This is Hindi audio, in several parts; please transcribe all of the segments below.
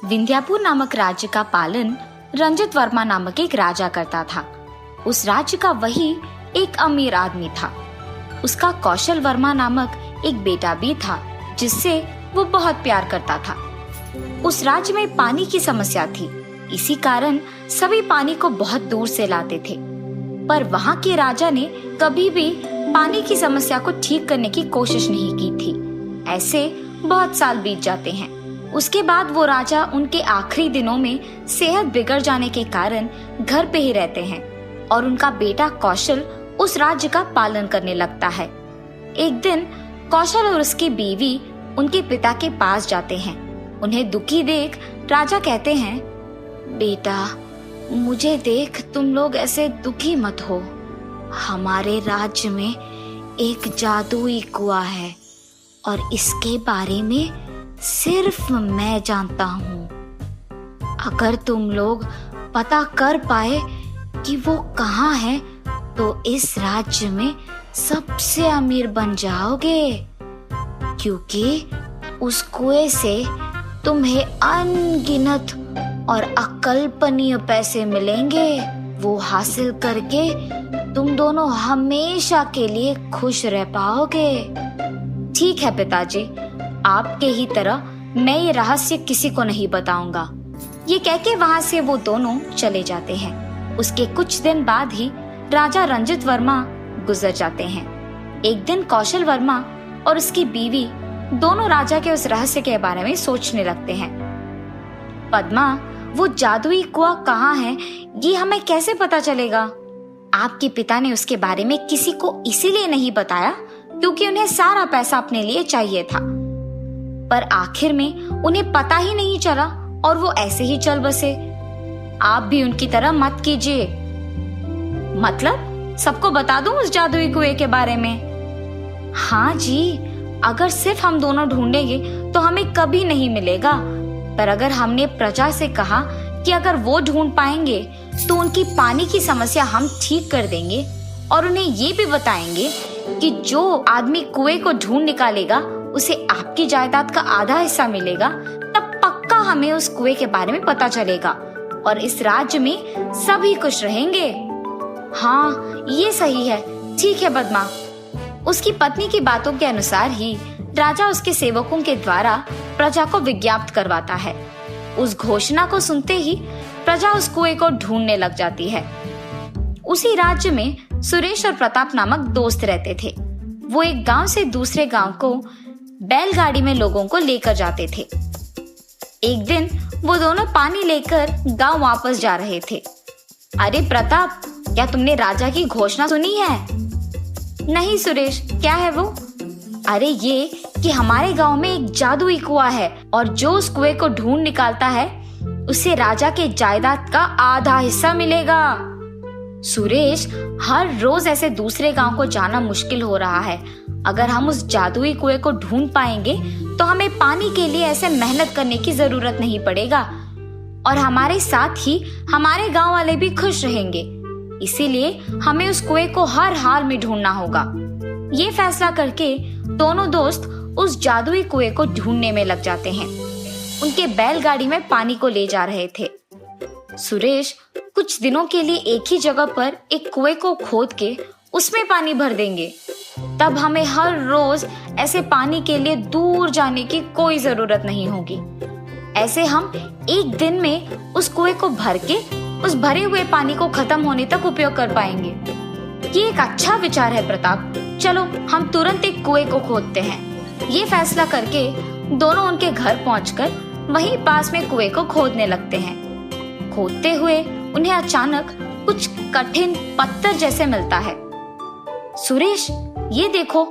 विंध्यापुर नामक राज्य का पालन रंजित वर्मा नामक एक राजा करता था। उस राज्य का वही एक अमीर आदमी था। उसका कौशल वर्मा नामक एक बेटा भी था जिससे वो बहुत प्यार करता था। उस राज्य में पानी की समस्या थी, इसी कारण सभी पानी को बहुत दूर से लाते थे। पर वहाँ के राजा ने कभी भी पानी की समस्या को ठीक करने की कोशिश नहीं की थी। ऐसे बहुत साल बीत जाते हैं। उसके बाद वो राजा उनके आखिरी दिनों में सेहत बिगड़ जाने के कारण घर पे ही रहते हैं और उनका बेटा कौशल उस राज्य का पालन करने लगता है। एक दिन कौशल और उसकी बीवी उनके पिता के पास जाते हैं। उन्हें दुखी देख राजा कहते हैं, बेटा, मुझे देख तुम लोग ऐसे दुखी मत हो। हमारे राज्य में एक जादुई कुआं है और इसके बारे में सिर्फ मैं जानता हूँ। अगर तुम लोग पता कर पाए कि वो कहाँ है तो इस राज्य में सबसे अमीर बन जाओगे, क्योंकि उस कुएं से तुम्हें अनगिनत और अकल्पनीय पैसे मिलेंगे। वो हासिल करके तुम दोनों हमेशा के लिए खुश रह पाओगे। ठीक है पिताजी, आपके ही तरह मैं ये रहस्य किसी को नहीं बताऊंगा। ये कह के वहाँ से वो दोनों चले जाते हैं। उसके कुछ दिन बाद ही राजा रंजित वर्मा गुजर जाते हैं। एक दिन कौशल वर्मा और उसकी बीवी दोनों राजा के उस रहस्य के बारे में सोचने लगते हैं। पद्मा, वो जादुई कुआं कहाँ है ये हमें कैसे पता चलेगा? आपके पिता ने उसके बारे में किसी को इसीलिए नहीं बताया क्योंकि उन्हें सारा पैसा अपने लिए चाहिए था। पर आखिर में उन्हें पता ही नहीं चला और वो ऐसे ही चल बसे। आप भी उनकी तरह मत कीजिए। मतलब सबको बता दूं उस जादुई कुएं के बारे में? हाँ जी, अगर सिर्फ हम दोनों ढूंढेंगे तो हमें कभी नहीं मिलेगा। पर अगर हमने प्रजा से कहा कि अगर वो ढूंढ पाएंगे तो उनकी पानी की समस्या हम ठीक कर देंगे और उन्हें ये भी बताएंगे कि जो आदमी कुएं को ढूंढ निकालेगा उसे आपकी जायदाद का आधा हिस्सा मिलेगा, तब पक्का हमें उस कुएं के बारे में पता चलेगा और इस राज्य में सभी खुश रहेंगे। हाँ, ये सही है। ठीक है पद्मा। उसकी पत्नी की बातों के अनुसार ही राजा उसके सेवकों के द्वारा प्रजा को विज्ञापित करवाता है। उस घोषणा को सुनते ही प्रजा उस कुएं को ढूंढने लग जाती है। उसी राज्य में सुरेश और प्रताप नामक दोस्त रहते थे। वो एक गांव से दूसरे गांव को बैलगाड़ी में लोगों को लेकर जाते थे। एक दिन वो दोनों पानी लेकर गांव वापस जा रहे थे। अरे प्रताप, क्या तुमने राजा की घोषणा सुनी है? नहीं सुरेश, क्या है वो? अरे ये कि हमारे गांव में एक जादुई कुआं है और जो उस कुएं को ढूंढ निकालता है उसे राजा के जायदाद का आधा हिस्सा मिलेगा। सुरेश, हर रोज ऐसे दूसरे गांव को जाना मुश्किल हो रहा है। अगर हम उस जादुई कुएं को ढूंढ पाएंगे तो हमें पानी के लिए ऐसे मेहनत करने की जरूरत नहीं पड़ेगा और हमारे साथ ही हमारे गांव वाले भी खुश रहेंगे। इसीलिए हमें उस कुएं को हर हाल में ढूंढना होगा। ये फैसला करके दोनों दोस्त उस जादुई कुएं को ढूंढने में लग जाते हैं। उनके बैलगाड़ी में पानी को ले जा रहे थे। सुरेश कुछ दिनों के लिए एक ही जगह पर एक कुएं को खोद के उसमें पानी भर देंगे। तब हमें हर रोज ऐसे पानी के लिए दूर जाने की कोई जरूरत नहीं होगी। ऐसे हम एक दिन में उस कुएं को भर के उस भरे हुए पानी को खत्म होने तक उपयोग कर पाएंगे। ये एक अच्छा विचार है प्रताप। चलो हम तुरंत एक कुएं को खोदते हैं। ये फैसला करके दोनों उनके घर पहुंचकर वहीं पास में कुएं को खोदने लगते हैं। खोदते हुए उन्हें अचानक कुछ कठिन पत्थर जैसे मिलता है। सुरेश, ये देखो,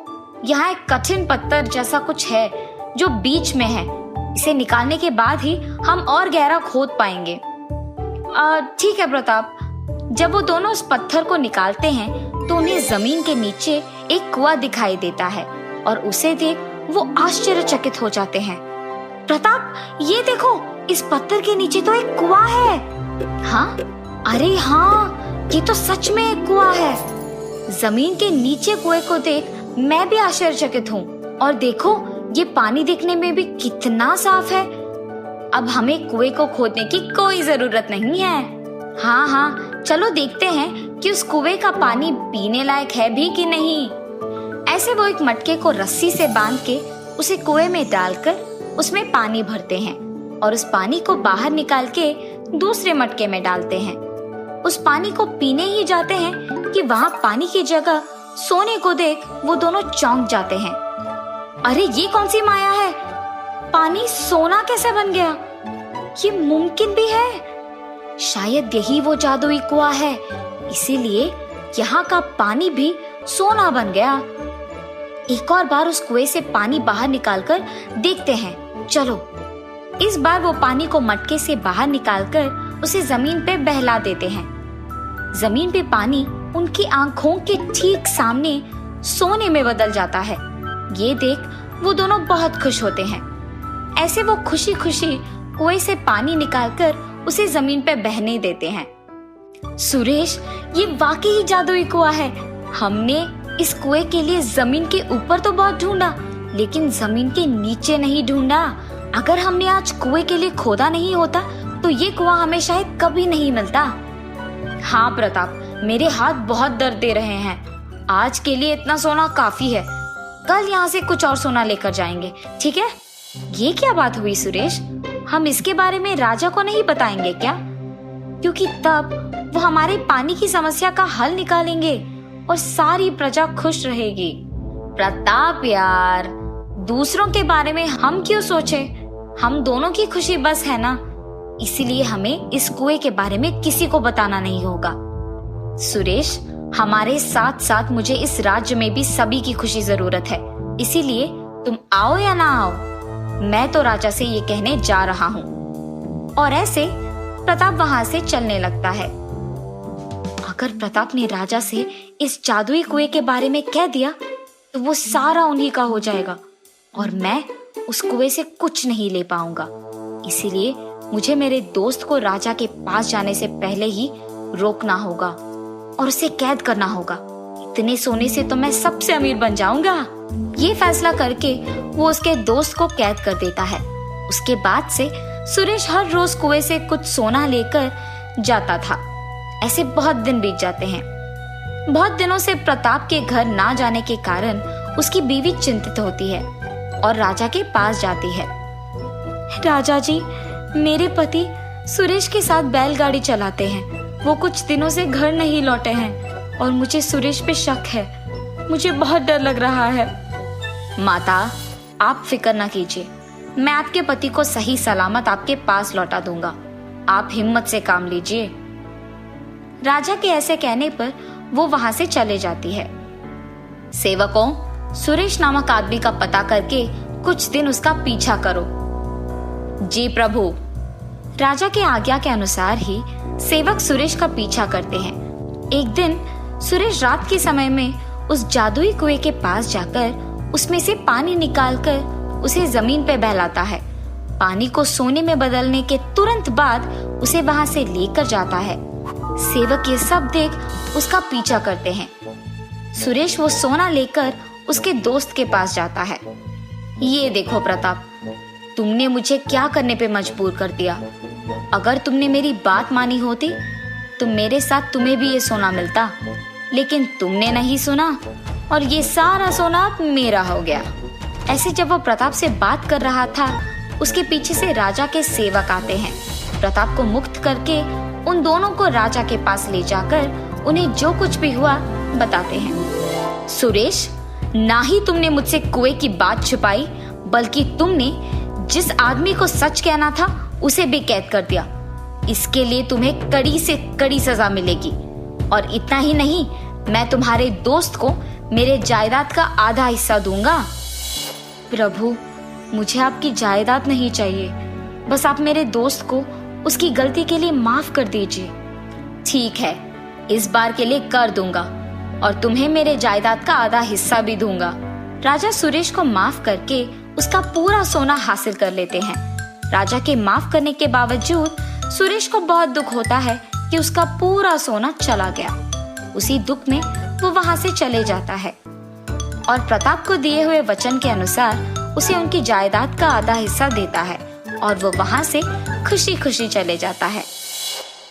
यहाँ एक कठिन पत्थर जैसा कुछ है जो बीच में है। इसे निकालने के बाद ही हम और गहरा खोद पाएंगे। ठीक है प्रताप। जब वो दोनों उस पत्थर को निकालते हैं तो उन्हें जमीन के नीचे एक कुआं दिखाई देता है और उसे देख वो आश्चर्यचकित हो जाते हैं। प्रताप, ये देखो, इस पत्थर के नीचे तो एक कुआं है। हाँ, अरे हाँ, ये तो सच में एक कुआं है। जमीन के नीचे कुएं को देख मैं भी आश्चर्यचकित हूँ। और देखो, ये पानी दिखने में भी कितना साफ है। अब हमें कुएं को खोदने की कोई जरूरत नहीं है। हाँ हाँ, चलो देखते हैं कि उस कुएं का पानी पीने लायक है भी कि नहीं। ऐसे वो एक मटके को रस्सी से बांध के उसे कुएं में डालकर उसमें पानी भरते हैं और उस पानी को बाहर निकाल के दूसरे मटके में डालते हैं। उस पानी को पीने ही जाते हैं कि वहाँ पानी की जगह सोने को देख वो दोनों चौंक जाते हैं। अरे ये कौन सी माया है? पानी सोना कैसे बन गया? ये मुमकिन भी है? शायद यही वो जादुई कुआं है, इसीलिए यहाँ का पानी भी सोना बन गया। एक और बार उस कुएं से पानी बाहर निकालकर देखते हैं। चलो, इस बार वो पानी को मटके से बाहर निकालकर उसे जमीन पे बहला देते हैं। जमीन पे पानी उनकी आंखों के ठीक सामने सोने में बदल जाता है। ये देख वो दोनों बहुत खुश होते हैं। ऐसे वो खुशी खुशी कुएं से पानी निकालकर उसे जमीन पे बहने देते हैं। सुरेश, ये वाकई जादुई कुआं है। हमने इस कुएं के लिए जमीन के ऊपर तो बहुत ढूंढा, लेकिन जमीन के नीचे नहीं ढूंढा। अगर हमने आज कुएं के लिए खोदा नहीं होता तो ये कुआं हमें शायद कभी नहीं मिलता। हाँ प्रताप, मेरे हाथ बहुत दर्द दे रहे हैं। आज के लिए इतना सोना काफी है। कल यहाँ से कुछ और सोना लेकर जाएंगे, ठीक है? ये क्या बात हुई सुरेश? हम इसके बारे में राजा को नहीं बताएंगे क्या? क्योंकि तब वो हमारे पानी की समस्या का हल निकालेंगे और सारी प्रजा खुश रहेगी। प्रताप यार, दूसरों के बारे में हम क्यों सोचे? हम दोनों की खुशी बस है ना, इसीलिए हमें इस कुएं के बारे में किसी को बताना नहीं होगा। सुरेश, हमारे साथ साथ मुझे इस राज्य में भी सभी की खुशी जरूरत है, इसीलिए तुम आओ या ना आओ, मैं तो राजा से ये कहने जा रहा हूँ। और ऐसे प्रताप वहां से चलने लगता है। अगर प्रताप ने राजा से इस जादुई कुएं के बारे में कह दिया तो वो सारा उन्हीं का हो जाएगा और मैं उस कुएं से कुछ नहीं ले पाऊंगा। इसीलिए मुझे मेरे दोस्त को राजा के पास जाने से पहले ही रोकना होगा और उसे कैद करना होगा। इतने सोने से तो मैं सबसे अमीर बन जाऊंगा। ये फैसला करके वो उसके दोस्त को कैद कर देता है। उसके बाद से सुरेश हर रोज कुएं से कुछ सोना लेकर जाता था। ऐसे बहुत दिन बीत जाते हैं। बहुत दिनों से प्रताप के घर ना जाने के कारण उसकी बीवी चिंतित होती है और राजा के पास जाती है। राजा जी, मेरे पति सुरेश के साथ बैलगाड़ी चलाते हैं। वो कुछ दिनों से घर नहीं लौटे हैं और मुझे सुरेश पे शक है। मुझे बहुत डर लग रहा है। माता, आप फिक्र न कीजिए, मैं आपके पति को सही सलामत आपके पास लौटा दूंगा। आप हिम्मत से काम लीजिए। राजा के ऐसे कहने पर वो वहां से चले जाती है। सेवकों, सुरेश नामक आदमी का पता करके कुछ दिन उसका पीछा करो। जी प्रभु। राजा के आज्ञा के अनुसार ही सेवक सुरेश का पीछा करते हैं। एक दिन सुरेश रात के समय में उस जादुई कुएं के पास जाकर उसमें से पानी निकालकर उसे जमीन पे बहलाता है। पानी को सोने में बदलने के तुरंत बाद उसे वहां से लेकर जाता है। सेवक ये सब देख उसका पीछा करते हैं। सुरेश वो सोना लेकर उसके दोस्त के पास जाता है। ये देखो प्रताप, तुमने मुझे क्या करने पे मजबूर कर दिया। अगर तुमने मेरी बात मानी होती तो मेरे साथ तुम्हें भी ये सोना मिलता, लेकिन तुमने नहीं सुना और ये सारा सोना मेरा हो गया। ऐसे जब वो प्रताप से बात कर रहा था, उसके पीछे से राजा के सेवक आते हैं। प्रताप को मुक्त करके उन दोनों को राजा के पास ले जाकर उन्हें जो कुछ भी हुआ बताते हैं। सुरेश, ना ही तुमने मुझसे कुएं की बात छुपाई, बल्कि तुमने जिस आदमी को सच कहना था उसे भी कैद कर दिया। इसके लिए तुम्हें कड़ी से कड़ी सजा मिलेगी। और इतना ही नहीं, मैं तुम्हारे दोस्त को मेरे जायदाद का आधा हिस्सा दूंगा। प्रभु, मुझे आपकी जायदाद नहीं चाहिए, बस आप मेरे दोस्त को उसकी गलती के लिए माफ कर दीजिए। ठीक है, इस बार के लिए कर दूंगा और तुम्हें मेरे जायदाद का आधा हिस्सा भी दूंगा। राजा सुरेश को माफ करके उसका पूरा सोना हासिल कर लेते हैं। राजा के माफ करने के बावजूद सुरेश को बहुत दुख होता है कि उसका पूरा सोना चला गया। उसी दुख में वो वहां से चले जाता है और प्रताप को दिए हुए वचन के अनुसार उसे उनकी जायदाद का आधा हिस्सा देता है और वो वहां से खुशी खुशी चले जाता है।